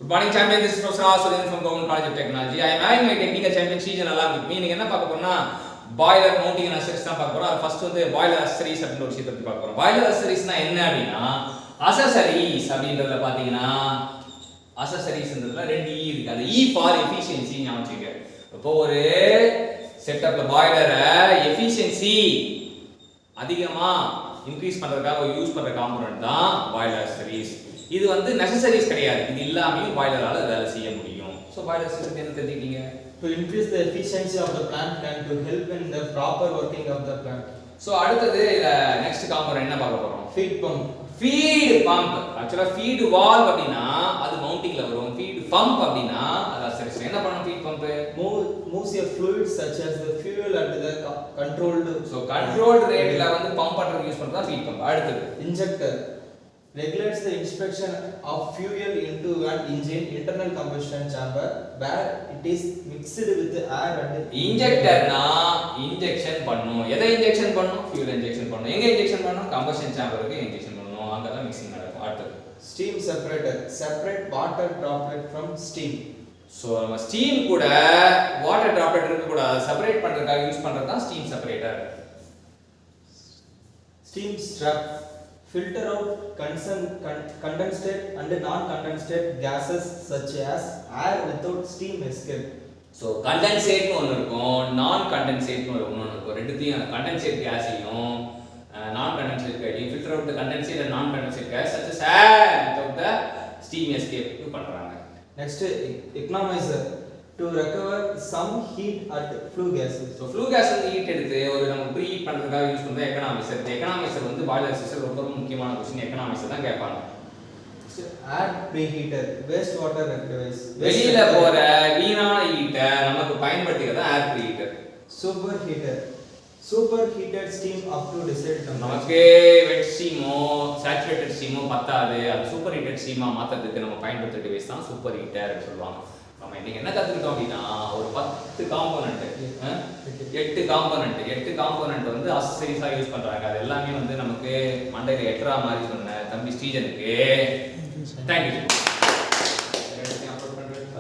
Good morning, champion. This is Professor Asurin from Government College of Technology. I am having my technical champion season along with me. நீங்க என்ன பார்க்க போறோம்னா boiler mounting and accessories தான் பார்க்க போறோம். அது first வந்து பாய்லர் அக்சசரிஸ் அப்படின்ற ஒரு விஷயத்தை பத்தி பார்க்க போறோம். பாய்லர் அக்சசரிஸ்னா என்ன அப்படின்னா அக்சசரிஸ் அப்படின்றதுல பாத்தீங்கன்னா அக்சசரிஸ்ன்றதுல ரெண்டு ஈ இருக்கு. அது ஈ ஃபார் எஃபிஷியன்சி ஞாபகம் வச்சுங்க. இப்போ ஒரு செட்டப்ல பாய்லரை எஃபிஷியன்சி அதிகமா இன்க்ரீஸ் பண்றதுக்காக யூஸ் பண்ற காம்போனன்ட் தான் பாய்லர் அக்சசரிஸ். இது வந்து நெசசரிஸ் கிடையாது. இது இல்லாமயும் பாய்லரால வேலை செய்ய முடியும். சோ பாய்லர் சிஸ்டம் என்ன தெரிஞ்சுக்கிட்டீங்க? To increase the efficiency of the plant and to help in the proper working of the plant. So அடுத்து நெக்ஸ்ட் காம்போனன்ட் என்ன பார்க்க போறோம்? Feed pump. Feed pump. Actually feed valve அப்படினா அது மவுண்டிங்ல வரும். ஃபீட் பம்ப் அப்படினா அது அக்சசரிஸ். என்ன பண்ணும் feed pump? Moves a fluid such as the fuel at the controlled. So controlled ரேட்ல வந்து பம்ப் பண்றதுக்கு யூஸ் பண்றதா ஃபீட் பம்ப். அடுத்து injector. Regulates the inspection of fuel into an engine internal combustion chamber where it is mixed with air and இன்ஜெக்டர்னா injection பண்ணும். எதை injection பண்ணும்? Fuel injection பண்ணும். எங்க இன்ஜெக்ஷன் பண்ணும்? கம்பஷன் சேம்பருக்கு இன்ஜெக்ஷன் பண்ணும். அங்க தான் மிக்சிங் நடக்கும். அடுத்து steam separator. Separate water droplet from steam. So நம்ம ஸ்டீம் கூட வாட்டர் டிராப்லெட் இருக்க கூடாது. செப்பரேட் பண்றதுக்காக யூஸ் பண்றது தான் steam separator. Steam strap. Filter out condensate and non-condensate gases such as air without steam escape. So கண்டென்சேட்னு ஒன்னு இருக்கும், நான் கண்டென்சேட்னு ஒன்னு இருக்கும். ரெண்டுத்தையும் கண்டென்சேட் கேஸையும் நான் கண்டென்சேட் கேஸையும் filter out the condensate and non condensate gas such as air without the steam escape பண்றாங்க. Next economizer to recover some heat at flue gases. So flue gas வந்து ஹீட் எடுத்து ஒரு நம்ம pre heat பண்றதுக்காக use பண்ற எக்கனாமிசர். இந்த எக்கனாமிசர் வந்து boiler system ரொம்ப முக்கியமான क्वेश्चन. எக்கனாமிசர் தான் கேட்பாங்க. Air preheater waste water device. வெளியில போற வீணான ஹீட்டை நமக்கு பயன்படுத்திக்கிறது ஏர் ப்ரீஹீட்டர். Superheated steam up to desired temperature. நமக்கு வெட் ஸ்டீமோ சேச்சுரேட்டட் ஸ்டீமோ பத்தாது. அது சூப்பர் ஹீட்டட் ஸ்டீமா மாத்துறதுக்கு நம்ம பயன்படுத்துற டிவைஸ் தான் சூப்பர் ஹீட்டர் சொல்லுவாங்க. நம்ம இன்னைக்கு என்ன கத்துக்கிட்டோம் அப்படின்னா ஒரு 10 காம்போனன்ட் 8 காம்போனன்ட் வந்து அக்சசரிஸா யூஸ் பண்றாங்க. அது எல்லாமே வந்து நமக்கு மண்டையில எட்ரா மாதிரி சொன்ன தம்பி ஸ்ரீஜனுக்கு தேங்க்யூ.